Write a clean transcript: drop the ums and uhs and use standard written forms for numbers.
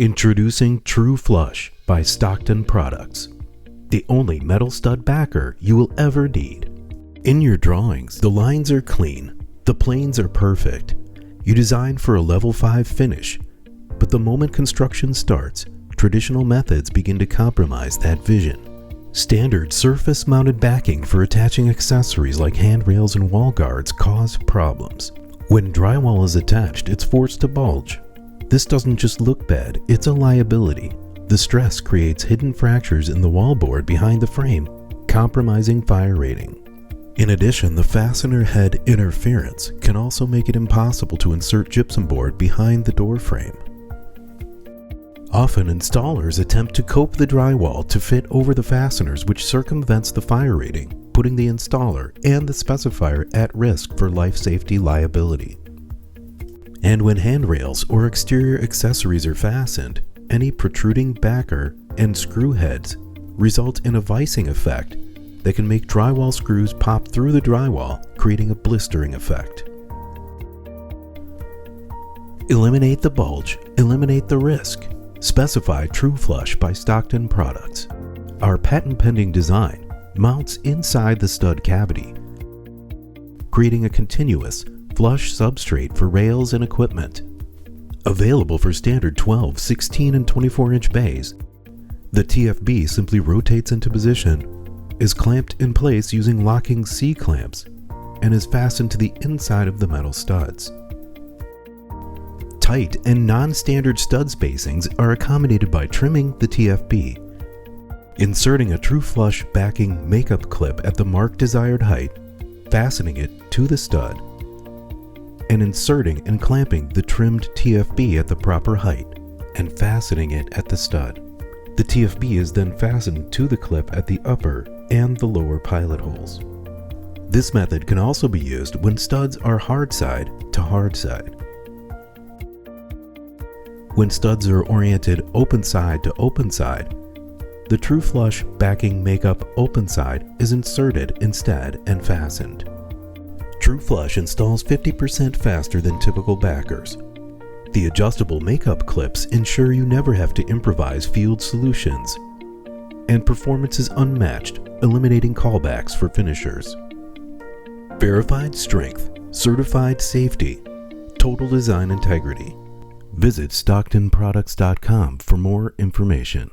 Introducing TruFlush by Stockton Products, the only metal stud backer you will ever need. In your drawings, the lines are clean, the planes are perfect. You design for a level 5 finish, but the moment construction starts, traditional methods begin to compromise that vision. Standard surface-mounted backing for attaching accessories like handrails and wall guards cause problems. When drywall is attached, it's forced to bulge. This doesn't just look bad, it's a liability. The stress creates hidden fractures in the wallboard behind the frame, compromising fire rating. In addition, the fastener head interference can also make it impossible to insert gypsum board behind the door frame. Often, installers attempt to cope the drywall to fit over the fasteners, which circumvents the fire rating, putting the installer and the specifier at risk for life safety liability. And when handrails or exterior accessories are fastened, any protruding backer and screw heads result in a vicing effect that can make drywall screws pop through the drywall, creating a blistering effect. Eliminate the bulge, eliminate the risk. Specify TruFlush by Stockton Products. Our patent-pending design mounts inside the stud cavity, creating a continuous flush substrate for rails and equipment. Available for standard 12, 16, and 24-inch bays, the TFB simply rotates into position, is clamped in place using locking C-clamps, and is fastened to the inside of the metal studs. Tight and non-standard stud spacings are accommodated by trimming the TFB, inserting a TruFlush backing makeup clip at the marked desired height, fastening it to the stud, and inserting and clamping the trimmed TFB at the proper height and fastening it at the stud. The TFB is then fastened to the clip at the upper and the lower pilot holes. This method can also be used when studs are hard side to hard side. When studs are oriented open side to open side, the TruFlush backing makeup open side is inserted instead and fastened. TruFlush installs 50% faster than typical backers. The adjustable makeup clips ensure you never have to improvise field solutions, and performance is unmatched, eliminating callbacks for finishers. Verified strength, certified safety, total design integrity. Visit StocktonProducts.com for more information.